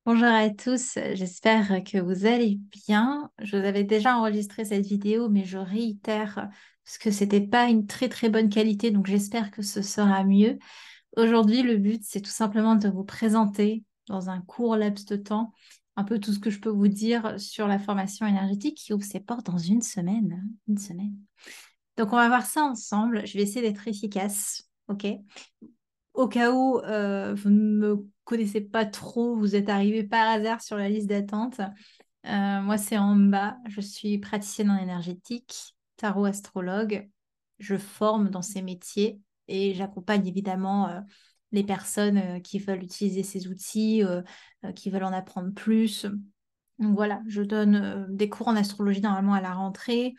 Bonjour à tous, j'espère que vous allez bien. Je vous avais déjà enregistré cette vidéo, mais je réitère parce que c'était pas une très très bonne qualité, donc j'espère que ce sera mieux. Aujourd'hui, le but, c'est tout simplement de vous présenter dans un court laps de temps un peu tout ce que je peux vous dire sur la formation énergétique qui ouvre ses portes dans une semaine. Une semaine. Donc on va voir ça ensemble. Je vais essayer d'être efficace, ok? Au cas où vous ne me connaissez pas trop, vous êtes arrivé par hasard sur la liste d'attente. Moi, c'est en bas. Je suis praticienne en énergétique, tarot astrologue. Je forme dans ces métiers et j'accompagne évidemment les personnes qui veulent utiliser ces outils, qui veulent en apprendre plus. Donc voilà, je donne des cours en astrologie normalement à la rentrée.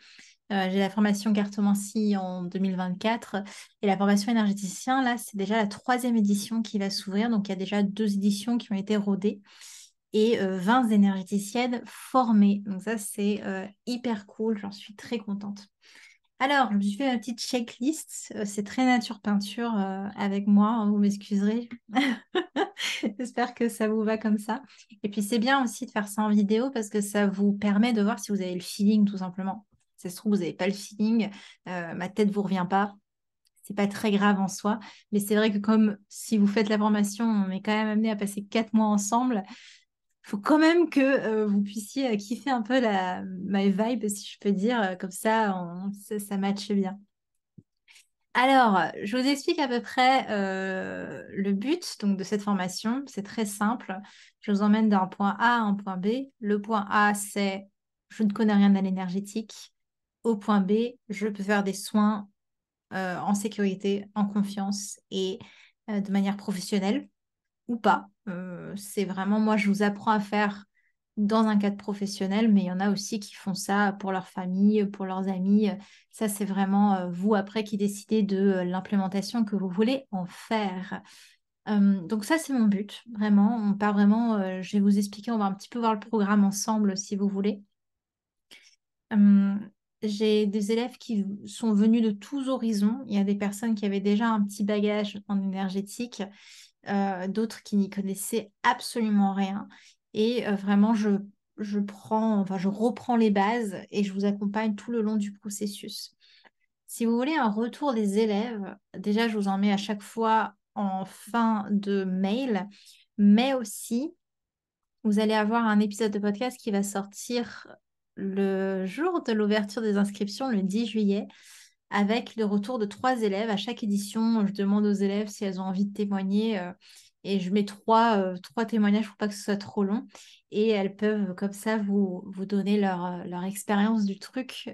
J'ai la formation cartomancie en 2024 et la formation énergéticien, là, c'est déjà la troisième édition qui va s'ouvrir. Donc, il y a déjà deux éditions qui ont été rodées et 20 énergéticiennes formées. Donc, ça, c'est hyper cool. J'en suis très contente. Alors, je me suis fait ma petite checklist. C'est très nature peinture avec moi, hein, vous m'excuserez. J'espère que ça vous va comme ça. Et puis, c'est bien aussi de faire ça en vidéo parce que ça vous permet de voir si vous avez le feeling, tout simplement. Ça se trouve, vous n'avez pas le feeling, ma tête ne vous revient pas. C'est pas très grave en soi, mais c'est vrai que comme si vous faites la formation, on est quand même amené à passer 4 mois ensemble. Il faut quand même que vous puissiez kiffer un peu my vibe, si je peux dire. Comme ça, ça matche bien. Alors, je vous explique à peu près le but donc, de cette formation. C'est très simple. Je vous emmène d'un point A à un point B. Le point A, c'est je ne connais rien à l'énergétique. Au point B, je peux faire des soins en sécurité, en confiance et de manière professionnelle ou pas. C'est vraiment, moi, je vous apprends à faire dans un cadre professionnel, mais il y en a aussi qui font ça pour leur famille, pour leurs amis. Ça, c'est vraiment vous après qui décidez de l'implémentation que vous voulez en faire. Donc ça, c'est mon but, vraiment. On part vraiment, je vais vous expliquer, on va un petit peu voir le programme ensemble si vous voulez. J'ai des élèves qui sont venus de tous horizons. Il y a des personnes qui avaient déjà un petit bagage en énergétique, d'autres qui n'y connaissaient absolument rien. Et vraiment, je reprends les bases et je vous accompagne tout le long du processus. Si vous voulez un retour des élèves, déjà, je vous en mets à chaque fois en fin de mail, mais aussi vous allez avoir un épisode de podcast qui va sortir le jour de l'ouverture des inscriptions, le 10 juillet, avec le retour de 3 élèves. À chaque édition, je demande aux élèves si elles ont envie de témoigner et je mets trois témoignages pour pas que ce soit trop long. Et elles peuvent comme ça vous donner leur expérience du truc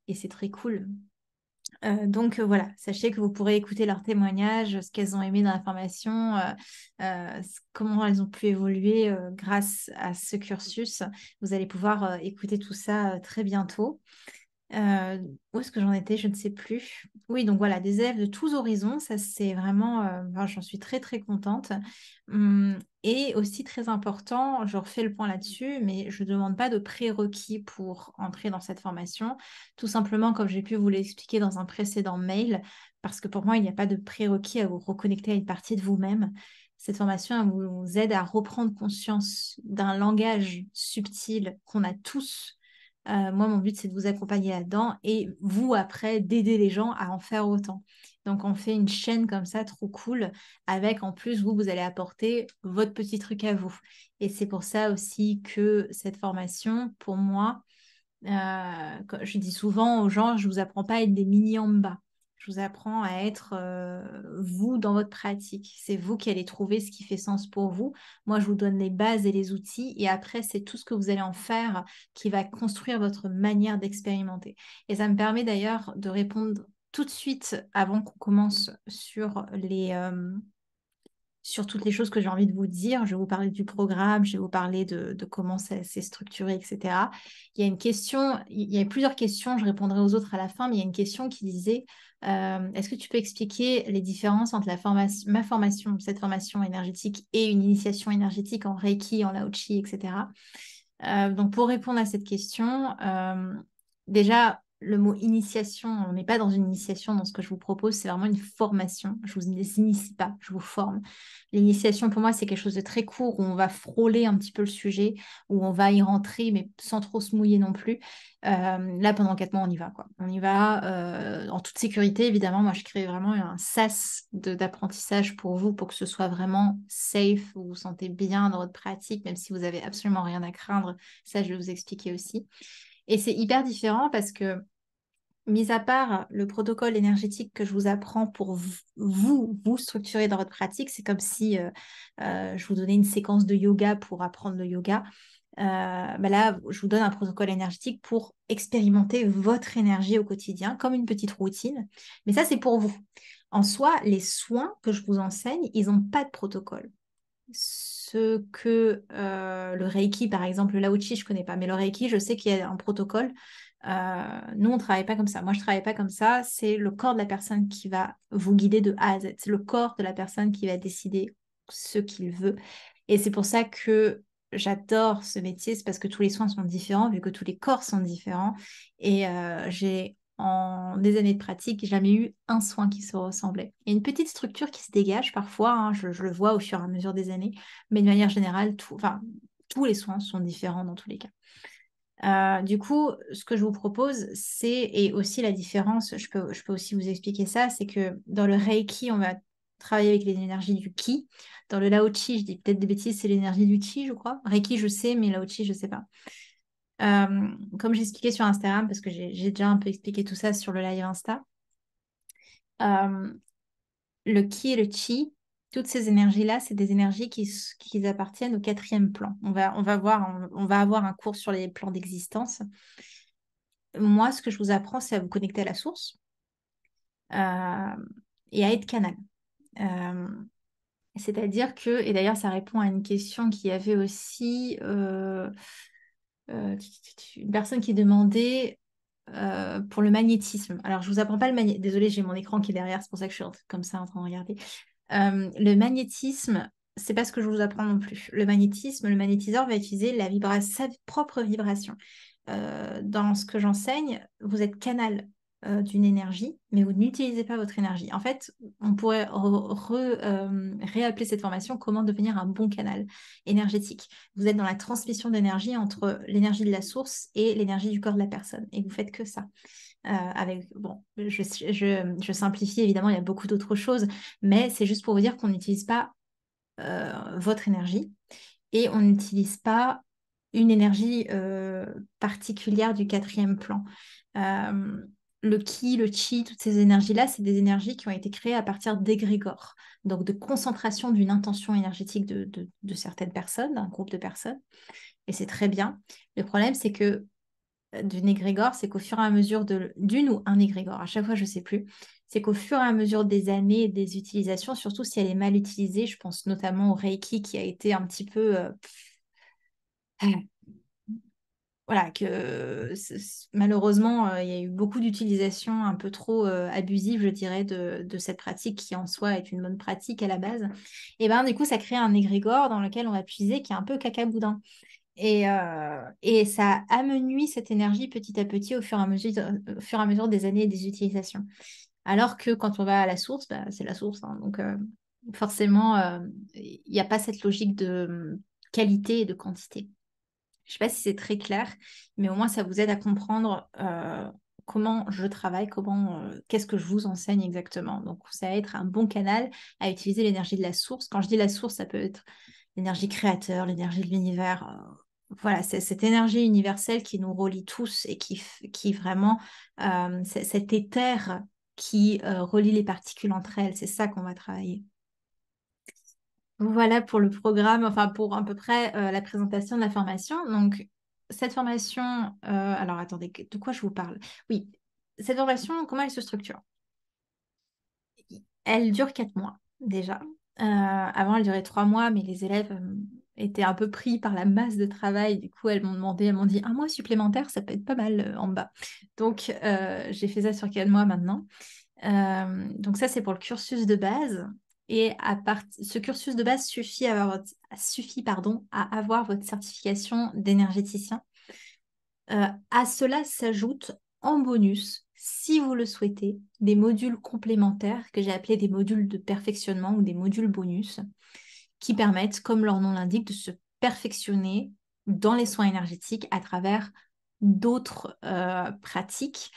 et c'est très cool. Donc voilà, sachez que vous pourrez écouter leurs témoignages, ce qu'elles ont aimé dans la formation, comment elles ont pu évoluer grâce à ce cursus. Vous allez pouvoir écouter tout ça très bientôt. Euh, Où est-ce que j'en étais? Je ne sais plus. Oui, donc voilà, des élèves de tous horizons, ça c'est vraiment, enfin, j'en suis très très contente. Et aussi très important, je refais le point là-dessus, mais je ne demande pas de prérequis pour entrer dans cette formation. Tout simplement, comme j'ai pu vous l'expliquer dans un précédent mail, parce que pour moi, il n'y a pas de prérequis à vous reconnecter à une partie de vous-même. Cette formation, elle vous aide à reprendre conscience d'un langage subtil qu'on a tous. Moi, mon but, c'est de vous accompagner là-dedans et vous, après, d'aider les gens à en faire autant. Donc, on fait une chaîne comme ça, trop cool, avec en plus, vous allez apporter votre petit truc à vous. Et c'est pour ça aussi que cette formation, pour moi, je dis souvent aux gens, je ne vous apprends pas à être des mini en bas. Je vous apprends à être vous dans votre pratique. C'est vous qui allez trouver ce qui fait sens pour vous. Moi, je vous donne les bases et les outils. Et après, c'est tout ce que vous allez en faire qui va construire votre manière d'expérimenter. Et ça me permet d'ailleurs de répondre tout de suite, avant qu'on commence sur toutes les choses que j'ai envie de vous dire. Je vais vous parler du programme, je vais vous parler de comment ça s'est structuré, etc. Il y a une question, il y a plusieurs questions, je répondrai aux autres à la fin, mais il y a une question qui disait, est-ce que tu peux expliquer les différences entre ma formation, cette formation énergétique et une initiation énergétique en Reiki, en Lao-Chi, etc. Donc pour répondre à cette question, déjà, le mot initiation, on n'est pas dans une initiation dans ce que je vous propose, c'est vraiment une formation. Je vous initie pas, je vous forme. L'initiation, pour moi, c'est quelque chose de très court où on va frôler un petit peu le sujet, où on va y rentrer, mais sans trop se mouiller non plus. Là, pendant 4 mois, on y va, quoi. On y va en toute sécurité, évidemment. Moi, je crée vraiment un sas d'apprentissage pour vous, pour que ce soit vraiment safe, vous vous sentez bien dans votre pratique, même si vous avez absolument rien à craindre. Ça, je vais vous expliquer aussi. Et c'est hyper différent parce que, mis à part le protocole énergétique que je vous apprends pour vous structurer dans votre pratique, c'est comme si je vous donnais une séquence de yoga pour apprendre le yoga. Bah là, je vous donne un protocole énergétique pour expérimenter votre énergie au quotidien, comme une petite routine. Mais ça, c'est pour vous. En soi, les soins que je vous enseigne, ils n'ont pas de protocole. Ce que le Reiki, par exemple, le Lao Chi, je ne connais pas, mais le Reiki, je sais qu'il y a un protocole. Nous, on ne travaille pas comme ça. Moi, je ne travaille pas comme ça. C'est le corps de la personne qui va vous guider de A à Z. C'est le corps de la personne qui va décider ce qu'il veut. Et c'est pour ça que j'adore ce métier, c'est parce que tous les soins sont différents, vu que tous les corps sont différents. Et j'ai, en des années de pratique, jamais eu un soin qui se ressemblait. Il y a une petite structure qui se dégage parfois, hein, je le vois au fur et à mesure des années, mais de manière générale, enfin, tous les soins sont différents dans tous les cas. Du coup, ce que je vous propose, c'est, et aussi la différence, je peux aussi vous expliquer ça, c'est que dans le Reiki, on va travailler avec les énergies du Ki. Dans le Lao Chi, je dis peut-être des bêtises, c'est l'énergie du Chi, je crois. Reiki, je sais, mais Lao Chi, je sais pas. Comme j'ai expliqué sur Instagram, parce que j'ai déjà un peu expliqué tout ça sur le live Insta, euh, le Ki et le Chi, toutes ces énergies-là, c'est des énergies qui appartiennent au quatrième plan. On va avoir un cours sur les plans d'existence. Moi, ce que je vous apprends, c'est à vous connecter à la source euh, et à être canal. Euh, C'est-à-dire que, et d'ailleurs, ça répond à une question qu'il y avait aussi une personne qui demandait pour le magnétisme. Alors, je vous apprends pas le magnétisme. Désolée, j'ai mon écran qui est derrière, c'est pour ça que je suis comme ça en train de regarder. Le magnétisme, c'est pas ce que je vous apprends non plus. Le magnétisme, le magnétiseur va utiliser sa propre vibration. Dans ce que j'enseigne, vous êtes canal d'une énergie, mais vous n'utilisez pas votre énergie. En fait, on pourrait réappeler cette formation comment devenir un bon canal énergétique. Vous êtes dans la transmission d'énergie entre l'énergie de la source et l'énergie du corps de la personne, et vous faites que ça. Bon, je simplifie évidemment, il y a beaucoup d'autres choses, mais c'est juste pour vous dire qu'on n'utilise pas votre énergie et on n'utilise pas une énergie particulière du quatrième plan. Euh, le ki, le chi, toutes ces énergies-là, c'est des énergies qui ont été créées à partir d'égrégores, donc de concentration d'une intention énergétique de certaines personnes, d'un groupe de personnes, et c'est très bien. Le problème, c'est que d'une égrégore, c'est qu'au fur et à mesure d'une ou un égrégore, à chaque fois, je ne sais plus, c'est qu'au fur et à mesure des années et des utilisations, surtout si elle est mal utilisée, je pense notamment au Reiki qui a été un petit peu voilà, que malheureusement, il y a eu beaucoup d'utilisation un peu trop abusive, je dirais, de cette pratique qui en soi est une bonne pratique à la base. Et ben du coup, ça crée un égrégore dans lequel on va puiser qui est un peu cacaboudin. Et ça amenuise cette énergie petit à petit au fur et à mesure des années et des utilisations. Alors que quand on va à la source, bah, c'est la source, hein. Donc forcément, il n'y a pas cette logique de qualité et de quantité. Je ne sais pas si c'est très clair, mais au moins ça vous aide à comprendre comment je travaille, qu'est-ce que je vous enseigne exactement. Donc ça va être un bon canal à utiliser l'énergie de la source. Quand je dis la source, ça peut être l'énergie créateur, l'énergie de l'univers. Voilà, c'est cette énergie universelle qui nous relie tous et qui vraiment, c'est cet éther qui relie les particules entre elles. C'est ça qu'on va travailler. Voilà pour le programme, enfin pour à peu près la présentation de la formation. Donc, cette formation, alors attendez, de quoi je vous parle? Oui, cette formation, comment elle se structure? Elle dure 4 mois déjà. Avant, elle durait 3 mois, mais les élèves étaient un peu pris par la masse de travail. Du coup, elles m'ont dit un mois supplémentaire, ça peut être pas mal en bas. Donc, j'ai fait ça sur 4 mois maintenant. Donc ça, c'est pour le cursus de base. Et ce cursus de base suffit, pardon, à avoir votre certification d'énergéticien. À cela s'ajoute en bonus, si vous le souhaitez, des modules complémentaires que j'ai appelés des modules de perfectionnement ou des modules bonus qui permettent, comme leur nom l'indique, de se perfectionner dans les soins énergétiques à travers d'autres pratiques.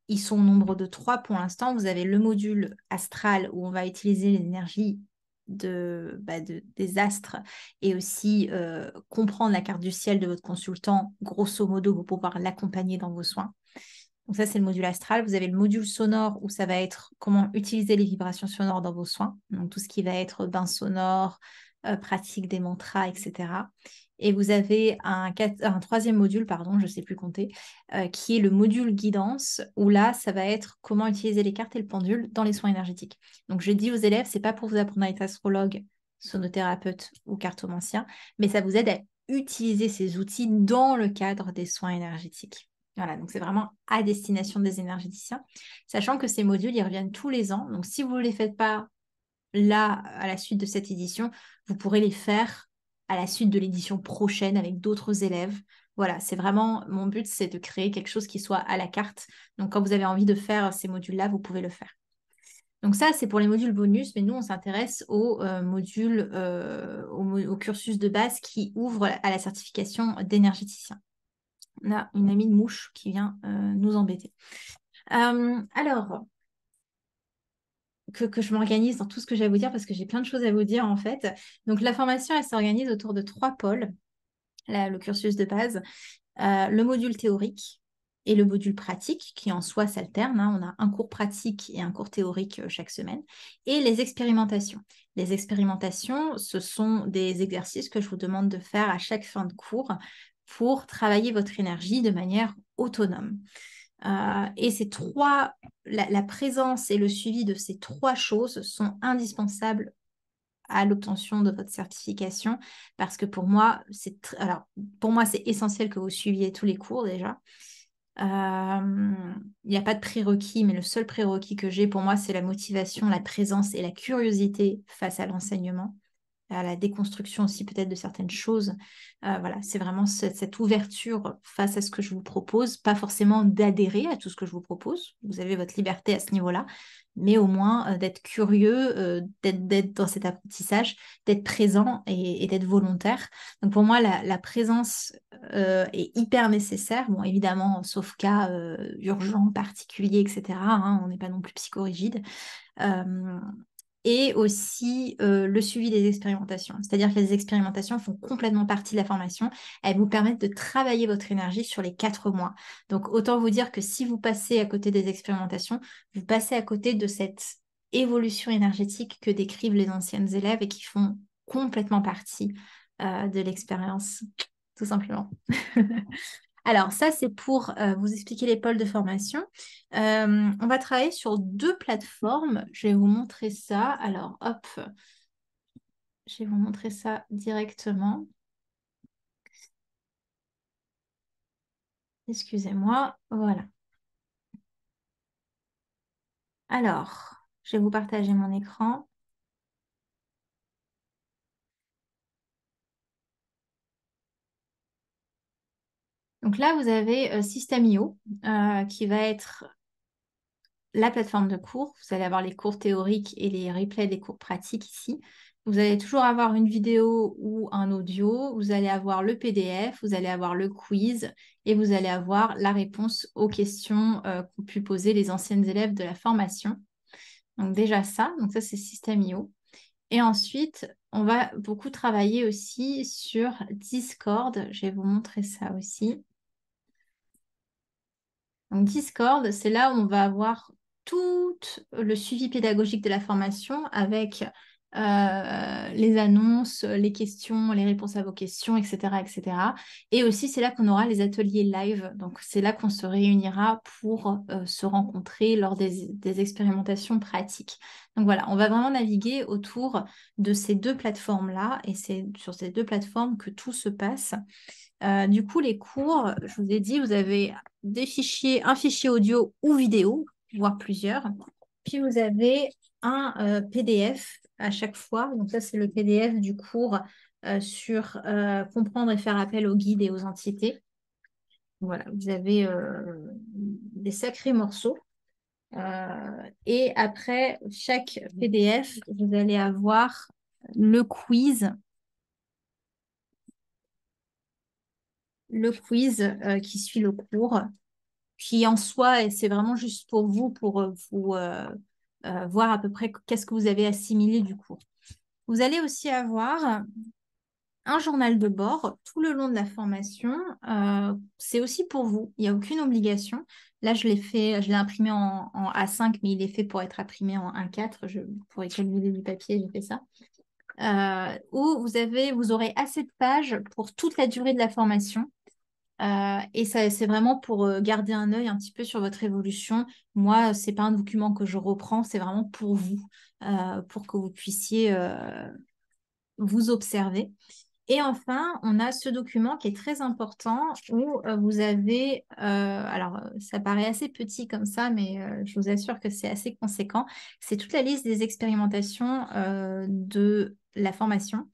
Ils sont au nombre de 3 pour l'instant. Vous avez le module astral où on va utiliser l'énergie des astres et aussi comprendre la carte du ciel de votre consultant, grosso modo, pour pouvoir l'accompagner dans vos soins. Donc ça, c'est le module astral. Vous avez le module sonore où ça va être comment utiliser les vibrations sonores dans vos soins. Donc tout ce qui va être bain sonore, pratique des mantras, etc. Et vous avez un troisième module, pardon, je ne sais plus compter, qui est le module guidance, où là, ça va être comment utiliser les cartes et le pendule dans les soins énergétiques. Donc je dis aux élèves, c'est pas pour vous apprendre à être astrologue, sonothérapeute ou cartomancien, mais ça vous aide à utiliser ces outils dans le cadre des soins énergétiques. Voilà, donc c'est vraiment à destination des énergéticiens, sachant que ces modules, ils reviennent tous les ans. Donc si vous ne les faites pas là, à la suite de cette édition, vous pourrez les faire à la suite de l'édition prochaine avec d'autres élèves. Voilà, c'est vraiment, mon but, c'est de créer quelque chose qui soit à la carte. Donc quand vous avez envie de faire ces modules-là, vous pouvez le faire. Donc ça, c'est pour les modules bonus, mais nous, on s'intéresse aux modules, au cursus de base qui ouvre à la certification d'énergéticien. On a une amie de mouche qui vient nous embêter. Alors, que je m'organise dans tout ce que j'ai à vous dire parce que j'ai plein de choses à vous dire en fait. Donc, la formation, elle s'organise autour de 3 pôles, le cursus de base, le module théorique et le module pratique qui en soi s'alternent. On a un cours pratique et un cours théorique chaque semaine. Et les expérimentations. Les expérimentations, ce sont des exercices que je vous demande de faire à chaque fin de cours pour travailler votre énergie de manière autonome. Et la présence et le suivi de ces 3 choses sont indispensables à l'obtention de votre certification parce que pour moi, c'est essentiel que vous suiviez tous les cours déjà. Il n'y a pas de prérequis, mais le seul prérequis que j'ai pour moi, c'est la motivation, la présence et la curiosité face à l'enseignement, à la déconstruction aussi peut-être de certaines choses. Voilà, c'est vraiment cette ouverture face à ce que je vous propose, pas forcément d'adhérer à tout ce que je vous propose, vous avez votre liberté à ce niveau-là, mais au moins d'être curieux, d'être dans cet apprentissage, d'être présent et d'être volontaire. Donc pour moi, la présence est hyper nécessaire, bon évidemment, sauf cas urgent, particulier, etc. On n'est pas non plus psychorigide. Euh, et aussi le suivi des expérimentations. C'est-à-dire que les expérimentations font complètement partie de la formation. Elles vous permettent de travailler votre énergie sur les 4 mois. Donc autant vous dire que si vous passez à côté des expérimentations, vous passez à côté de cette évolution énergétique que décrivent les anciennes élèves et qui font complètement partie de l'expérience, tout simplement. Alors, ça, c'est pour vous expliquer les pôles de formation. On va travailler sur 2 plateformes. Je vais vous montrer ça. Alors, hop, je vais vous montrer ça directement. Excusez-moi. Voilà. Alors, je vais vous partager mon écran. Donc là, vous avez System.io qui va être la plateforme de cours. Vous allez avoir les cours théoriques et les replays des cours pratiques ici. Vous allez toujours avoir une vidéo ou un audio. Vous allez avoir le PDF, vous allez avoir le quiz et vous allez avoir la réponse aux questions qu'ont pu poser les anciennes élèves de la formation. Donc déjà ça, donc ça c'est System.io. Et ensuite, on va beaucoup travailler aussi sur Discord. Je vais vous montrer ça aussi. Donc Discord, c'est là où on va avoir tout le suivi pédagogique de la formation avec les annonces, les questions, les réponses à vos questions, etc., etc. Et aussi, c'est là qu'on aura les ateliers live. Donc, c'est là qu'on se réunira pour se rencontrer lors des expérimentations pratiques. Donc voilà, on va vraiment naviguer autour de ces 2 plateformes-là et c'est sur ces 2 plateformes que tout se passe. Du coup, les cours, je vous ai dit, vous avez un fichier audio ou vidéo, voire plusieurs. Puis vous avez un PDF à chaque fois. Donc ça, c'est le PDF du cours sur comprendre et faire appel aux guides et aux entités. Voilà, vous avez des sacrés morceaux. Et après chaque PDF, vous allez avoir le quiz, qui suit le cours, qui en soi, et c'est vraiment juste pour vous, pour vous voir à peu près qu'est-ce que vous avez assimilé du cours. Vous allez aussi avoir un journal de bord tout le long de la formation. C'est aussi pour vous, il n'y a aucune obligation. Là, je l'ai imprimé en A5, mais il est fait pour être imprimé en A4. Pour économiser du papier, j'ai fait ça. Où vous aurez assez de pages pour toute la durée de la formation. Et ça, c'est vraiment pour garder un œil un petit peu sur votre évolution. Moi, c'est pas un document que je reprends, c'est vraiment pour vous, pour que vous puissiez vous observer. Et enfin, on a ce document qui est très important où vous avez, alors ça paraît assez petit comme ça, mais je vous assure que c'est assez conséquent. C'est toute la liste des expérimentations de la formation.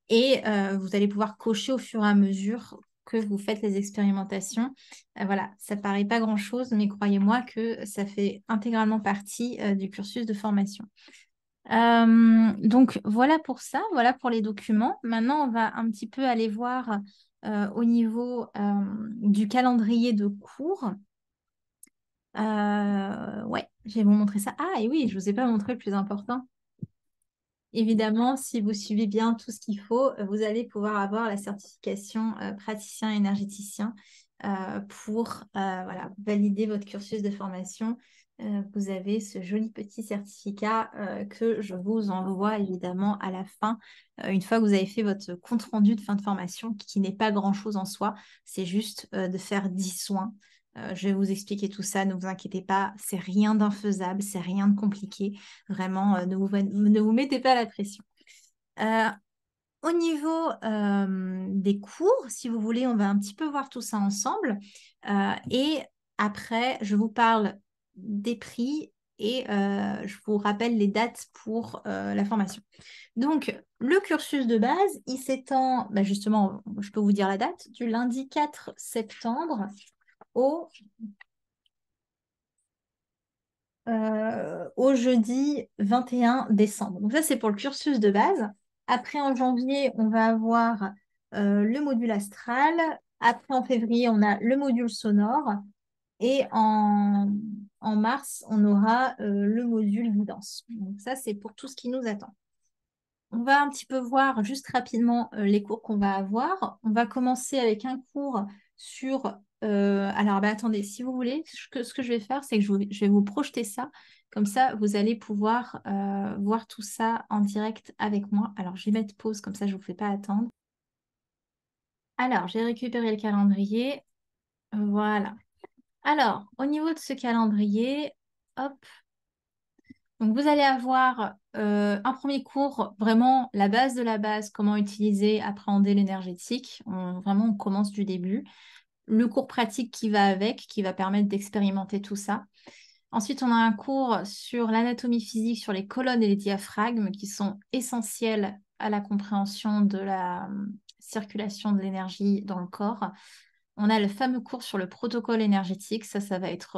Et vous allez pouvoir cocher au fur et à mesure que vous faites les expérimentations. Voilà, ça paraît pas grand-chose, mais croyez-moi que ça fait intégralement partie du cursus de formation. Donc voilà pour ça, voilà pour les documents. Maintenant, on va un petit peu aller voir au niveau du calendrier de cours. Ouais, je vais vous montrer ça. Ah, et oui, je ne vous ai pas montré le plus important. Évidemment, si vous suivez bien tout ce qu'il faut, vous allez pouvoir avoir la certification praticien énergéticien pour voilà, valider votre cursus de formation. Vous avez ce joli petit certificat que je vous envoie évidemment à la fin, une fois que vous avez fait votre compte-rendu de fin de formation, qui n'est pas grand-chose en soi, c'est juste de faire 10 soins. Je vais vous expliquer tout ça, ne vous inquiétez pas, c'est rien d'infaisable, c'est rien de compliqué. Vraiment, ne vous mettez pas la pression. Euh, Au niveau des cours, si vous voulez, on va un petit peu voir tout ça ensemble. Et après, je vous parle des prix et je vous rappelle les dates pour la formation. Donc, le cursus de base, il s'étend, bah, justement, je peux vous dire la date, du lundi 4 septembre au jeudi 21 décembre. Donc ça, c'est pour le cursus de base. Après, en janvier, on va avoir le module astral. Après, en février, on a le module sonore. Et en mars, on aura le module guidance. Donc ça, c'est pour tout ce qui nous attend. On va un petit peu voir juste rapidement les cours qu'on va avoir. On va commencer avec un cours sur... alors, bah, attendez, si vous voulez, ce que je vais faire, c'est que je vais vous projeter ça. Comme ça, vous allez pouvoir voir tout ça en direct avec moi. Alors, je vais mettre pause, comme ça, je ne vous fais pas attendre. Alors, j'ai récupéré le calendrier. Voilà. Alors, au niveau de ce calendrier, hop, donc, vous allez avoir un premier cours, vraiment la base de la base, comment utiliser, appréhender l'énergétique. Vraiment, on commence du début. Le cours pratique qui va avec, qui va permettre d'expérimenter tout ça. Ensuite, on a un cours sur l'anatomie physique, sur les colonnes et les diaphragmes, qui sont essentiels à la compréhension de la circulation de l'énergie dans le corps. On a le fameux cours sur le protocole énergétique. Ça va être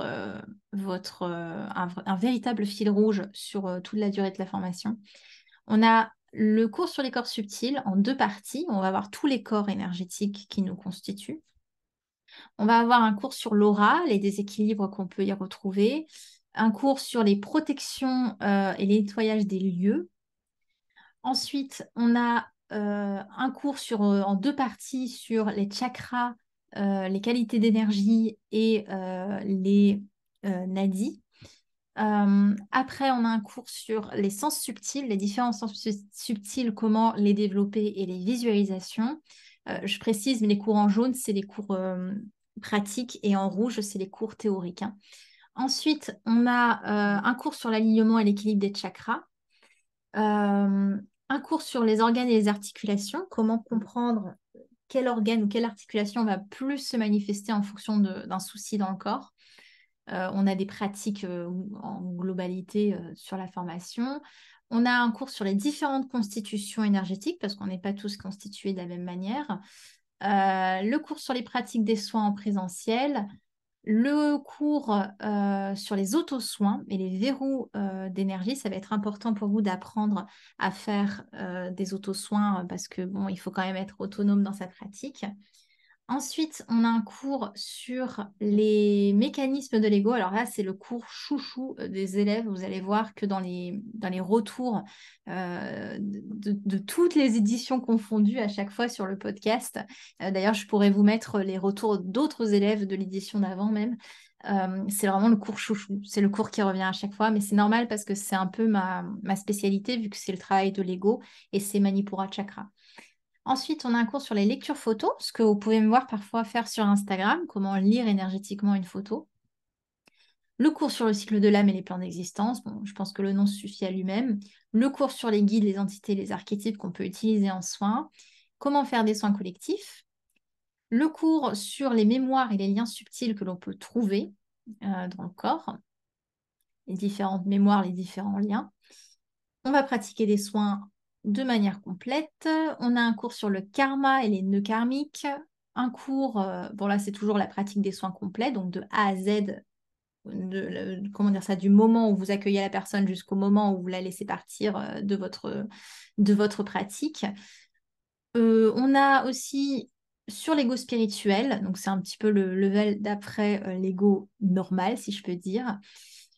un véritable fil rouge sur toute la durée de la formation. On a le cours sur les corps subtils en deux parties. On va voir tous les corps énergétiques qui nous constituent. On va avoir un cours sur l'aura, les déséquilibres qu'on peut y retrouver. Un cours sur les protections et les nettoyages des lieux. Ensuite, on a un cours en deux parties sur les chakras, les qualités d'énergie et les nadis. Après, on a un cours sur les sens subtils, les différents sens subtils, comment les développer et les visualisations. Je précise, mais les cours en jaune, c'est les cours pratiques et en rouge, c'est les cours théoriques, hein. Ensuite, on a un cours sur l'alignement et l'équilibre des chakras. Un cours sur les organes et les articulations, comment comprendre quel organe ou quelle articulation va plus se manifester en fonction d'un souci dans le corps. On a des pratiques en globalité sur la formation. On a un cours sur les différentes constitutions énergétiques, parce qu'on n'est pas tous constitués de la même manière. Le cours sur les pratiques des soins en présentiel. Le cours sur les auto-soins et les verrous d'énergie, ça va être important pour vous d'apprendre à faire des auto-soins parce que bon, il faut quand même être autonome dans sa pratique. Ensuite, on a un cours sur les mécanismes de l'ego. Alors là, c'est le cours chouchou des élèves. Vous allez voir que dans les retours de toutes les éditions confondues à chaque fois sur le podcast, d'ailleurs, je pourrais vous mettre les retours d'autres élèves de l'édition d'avant même. C'est vraiment le cours chouchou. C'est le cours qui revient à chaque fois, mais c'est normal parce que c'est un peu ma spécialité vu que c'est le travail de l'ego et c'est Manipura Chakra. Ensuite, on a un cours sur les lectures photos, ce que vous pouvez me voir parfois faire sur Instagram, comment lire énergétiquement une photo. Le cours sur le cycle de l'âme et les plans d'existence, bon, je pense que le nom suffit à lui-même. Le cours sur les guides, les entités, les archétypes qu'on peut utiliser en soins. Comment faire des soins collectifs. Le cours sur les mémoires et les liens subtils que l'on peut trouver dans le corps. Les différentes mémoires, les différents liens. On va pratiquer des soins de manière complète. On a un cours sur le karma et les nœuds karmiques. Un cours, bon là c'est toujours la pratique des soins complets, donc de A à Z, comment dire ça, du moment où vous accueillez la personne jusqu'au moment où vous la laissez partir de votre pratique. On a aussi sur l'ego spirituel, donc c'est un petit peu le level d'après l'ego normal, si je peux dire.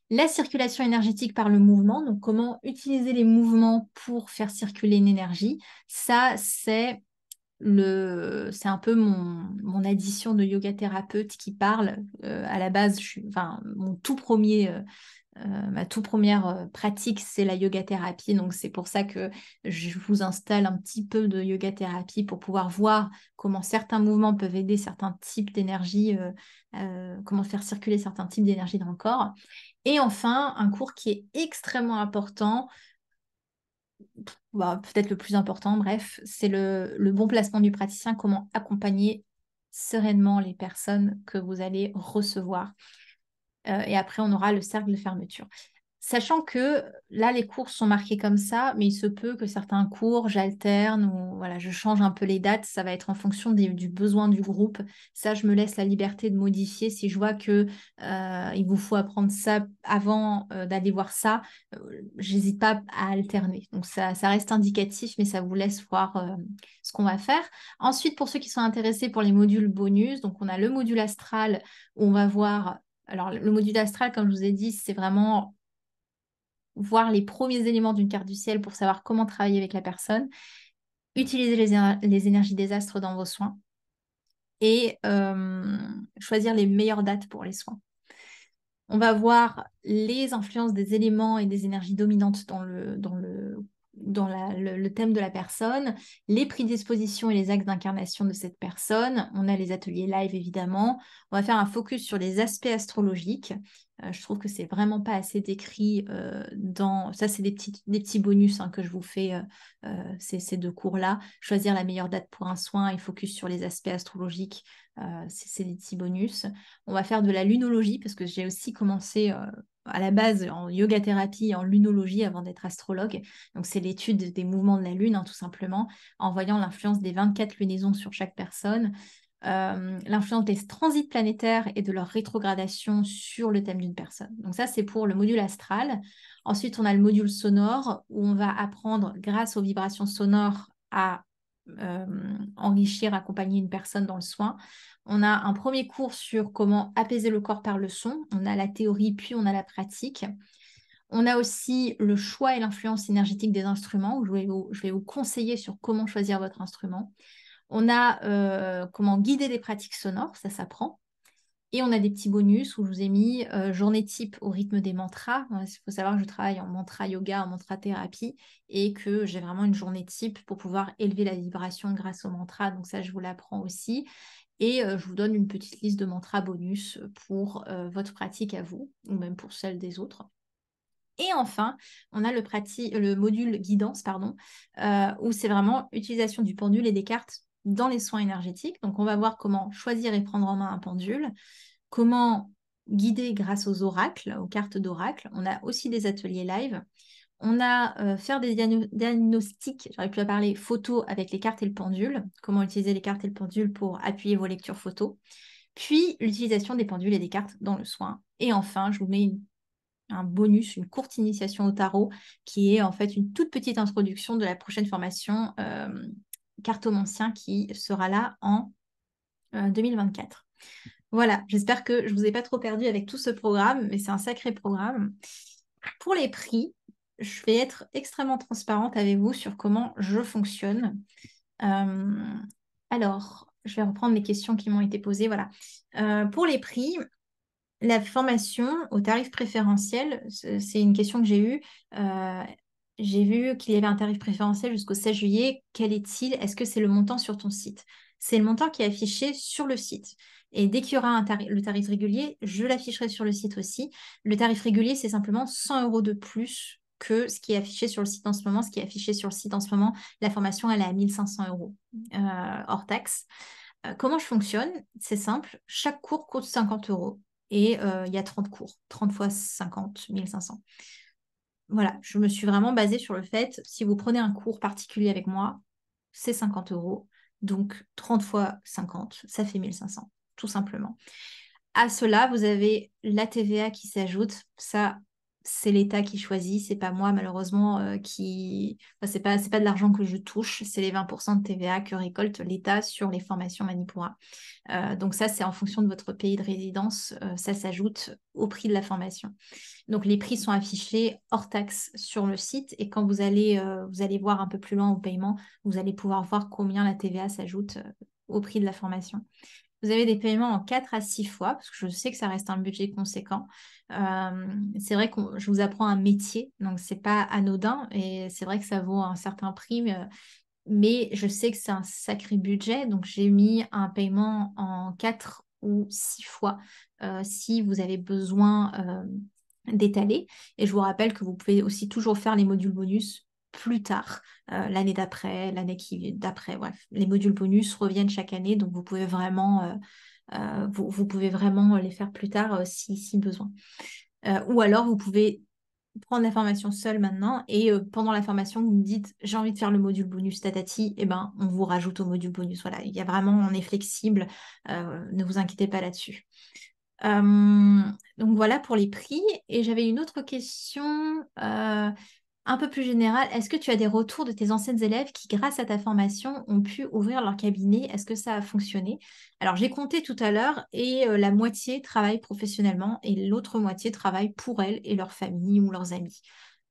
La circulation énergétique par le mouvement, donc comment utiliser les mouvements pour faire circuler une énergie. Ça, c'est un peu mon addition de yoga thérapeute qui parle. À la base, enfin, ma toute première pratique, c'est la yoga thérapie. Donc, c'est pour ça que je vous installe un petit peu de yoga thérapie pour pouvoir voir comment certains mouvements peuvent aider certains types d'énergie, comment faire circuler certains types d'énergie dans le corps. Et enfin, un cours qui est extrêmement important, peut-être le plus important, bref, c'est le bon placement du praticien, comment accompagner sereinement les personnes que vous allez recevoir. Et après, on aura le cercle de fermeture. Sachant que là, les cours sont marqués comme ça, mais il se peut que certains cours, j'alterne ou voilà, je change un peu les dates. Ça va être en fonction du besoin du groupe. Ça, je me laisse la liberté de modifier. Si je vois que il vous faut apprendre ça avant d'aller voir ça, j'hésite pas à alterner. Donc ça reste indicatif, mais ça vous laisse voir ce qu'on va faire. Ensuite, pour ceux qui sont intéressés pour les modules bonus, donc on a le module astral où on va voir. Alors, le module astral, comme je vous ai dit, c'est vraiment voir les premiers éléments d'une carte du ciel pour savoir comment travailler avec la personne, utiliser les énergies des astres dans vos soins et choisir les meilleures dates pour les soins. On va voir les influences des éléments et des énergies dominantes dans le thème de la personne, les prédispositions et les axes d'incarnation de cette personne. On a les ateliers live, évidemment. On va faire un focus sur les aspects astrologiques. Je trouve que c'est vraiment pas assez décrit dans... Ça, c'est des petits bonus que je vous fais, ces deux cours-là. Choisir la meilleure date pour un soin et focus sur les aspects astrologiques. C'est des petits bonus. On va faire de la lunologie parce que j'ai aussi commencé à la base en yoga thérapie et en lunologie avant d'être astrologue. Donc, c'est l'étude des mouvements de la Lune, tout simplement, en voyant l'influence des 24 lunaisons sur chaque personne, l'influence des transits planétaires et de leur rétrogradation sur le thème d'une personne. Donc, ça, c'est pour le module astral. Ensuite, on a le module sonore où on va apprendre, grâce aux vibrations sonores, à enrichir, accompagner une personne dans le soin. On a un premier cours sur comment apaiser le corps par le son. On a la théorie, puis on a la pratique. On a aussi le choix et l'influence énergétique des instruments, où je vais vous conseiller sur comment choisir votre instrument. On a comment guider des pratiques sonores, ça s'apprend. Et on a des petits bonus où je vous ai mis journée type au rythme des mantras. Il faut savoir que je travaille en mantra yoga, en mantra thérapie et que j'ai vraiment une journée type pour pouvoir élever la vibration grâce au mantra. Donc ça, je vous l'apprends aussi. Et je vous donne une petite liste de mantras bonus pour votre pratique à vous ou même pour celle des autres. Et enfin, on a le module guidance, pardon, où c'est vraiment utilisation du pendule et des cartes dans les soins énergétiques. Donc, on va voir comment choisir et prendre en main un pendule, comment guider grâce aux oracles, aux cartes d'oracle. On a aussi des ateliers live. On a faire des diagnostics, j'aurais pu parler photo avec les cartes et le pendule, comment utiliser les cartes et le pendule pour appuyer vos lectures photos. puis l'utilisation des pendules et des cartes dans le soin. Et enfin, je vous mets un bonus, une courte initiation au tarot, qui est en fait une toute petite introduction de la prochaine formation cartomancien qui sera là en 2024. Voilà, j'espère que je ne vous ai pas trop perdu avec tout ce programme, mais c'est un sacré programme. Pour les prix, je vais être extrêmement transparente avec vous sur comment je fonctionne. Euh, alors, je vais reprendre les questions qui m'ont été posées. Voilà. Pour les prix, la formation au tarif préférentiel, c'est une question que j'ai eue. Euh, j'ai vu qu'il y avait un tarif préférentiel jusqu'au 16 juillet. Quel est-il? Est-ce que c'est le montant sur ton site? C'est le montant qui est affiché sur le site. Et dès qu'il y aura le tarif régulier, je l'afficherai sur le site aussi. Le tarif régulier, c'est simplement 100 euros de plus que ce qui est affiché sur le site en ce moment. Ce qui est affiché sur le site en ce moment, la formation, elle est à 1500 euros hors taxe. Comment je fonctionne? C'est simple. Chaque cours coûte 50 euros et il y a 30 cours. 30 fois 50, 1500. Voilà, je me suis vraiment basée sur le fait, si vous prenez un cours particulier avec moi, c'est 50 euros. Donc 30 fois 50, ça fait 1500, tout simplement. À cela, vous avez la TVA qui s'ajoute. Ça, c'est l'État qui choisit. C'est pas moi, malheureusement, qui. Enfin, c'est pas de l'argent que je touche. C'est les 20% de TVA que récolte l'État sur les formations Manipura. Donc ça, c'est en fonction de votre pays de résidence. Ça s'ajoute au prix de la formation. Donc les prix sont affichés hors taxe sur le site. Et quand vous allez voir un peu plus loin au paiement, vous allez pouvoir voir combien la TVA s'ajoute au prix de la formation. Vous avez des paiements en 4 à 6 fois, parce que je sais que ça reste un budget conséquent. C'est vrai que je vous apprends un métier, donc c'est pas anodin, et c'est vrai que ça vaut un certain prix, mais je sais que c'est un sacré budget, donc j'ai mis un paiement en 4 ou 6 fois si vous avez besoin d'étaler. Et je vous rappelle que vous pouvez aussi toujours faire les modules bonus plus tard, l'année d'après, l'année qui d'après, bref. Les modules bonus reviennent chaque année, donc vous pouvez vraiment les faire plus tard si besoin. Ou alors, vous pouvez prendre la formation seule maintenant et pendant la formation, vous me dites j'ai envie de faire le module bonus tatati, et ben on vous rajoute au module bonus. Voilà, il y a vraiment, on est flexible, ne vous inquiétez pas là-dessus. Euh, donc voilà pour les prix. Et j'avais une autre question un peu plus générale. Est-ce que tu as des retours de tes anciennes élèves qui, grâce à ta formation, ont pu ouvrir leur cabinet? Est-ce que ça a fonctionné? Alors j'ai compté tout à l'heure et la moitié travaille professionnellement et l'autre moitié travaille pour elles et leur famille ou leurs amis.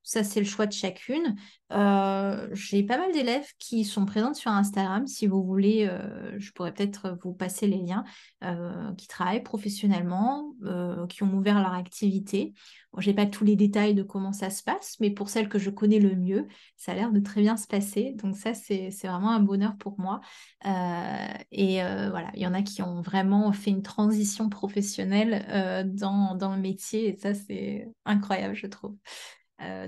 Ça, c'est le choix de chacune. J'ai pas mal d'élèves qui sont présentes sur Instagram. Si vous voulez, je pourrais peut-être vous passer les liens qui travaillent professionnellement, qui ont ouvert leur activité. Bon, je n'ai pas tous les détails de comment ça se passe, mais pour celles que je connais le mieux, ça a l'air de très bien se passer. Donc ça, c'est vraiment un bonheur pour moi. Voilà, il y en a qui ont vraiment fait une transition professionnelle dans le métier, et ça, c'est incroyable, je trouve.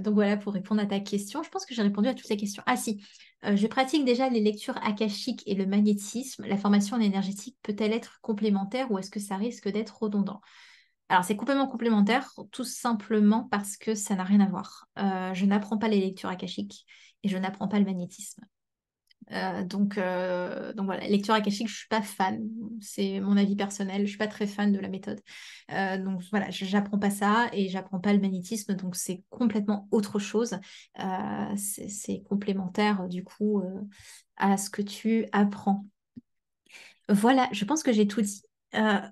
Donc voilà, pour répondre à ta question, je pense que j'ai répondu à toutes les questions. Ah si, je pratique déjà les lectures akashiques et le magnétisme. La formation en énergétique peut-elle être complémentaire ou est-ce que ça risque d'être redondant? Alors c'est complètement complémentaire, tout simplement parce que ça n'a rien à voir. Je n'apprends pas les lectures akashiques et je n'apprends pas le magnétisme. Donc voilà, lecture akashique, je suis pas fan. C'est mon avis personnel. Je suis pas très fan de la méthode. Donc voilà, j'apprends pas ça et j'apprends pas le magnétisme. Donc c'est complètement autre chose. C'est complémentaire du coup à ce que tu apprends. Voilà, je pense que j'ai tout dit.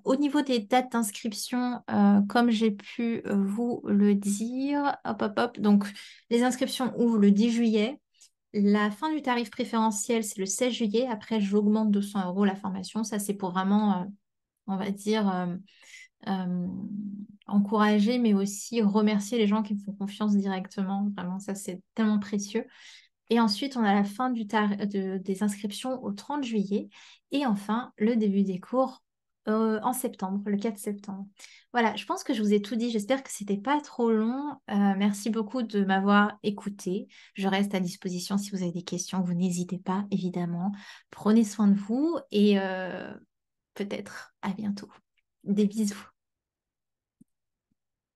Au niveau des dates d'inscription, comme j'ai pu vous le dire, hop, hop, hop. Donc les inscriptions ouvrent le 10 juillet. La fin du tarif préférentiel, c'est le 16 juillet. Après, j'augmente 200 euros la formation. Ça, c'est pour vraiment, on va dire, euh, encourager, mais aussi remercier les gens qui me font confiance directement. Vraiment, ça, c'est tellement précieux. Et ensuite, on a la fin des inscriptions au 30 juillet. Et enfin, le début des cours en septembre, le 4 septembre. Voilà, je pense que je vous ai tout dit. J'espère que c'était pas trop long. Merci beaucoup de m'avoir écouté. Je reste à disposition si vous avez des questions. Vous n'hésitez pas, évidemment. Prenez soin de vous et peut-être à bientôt. Des bisous.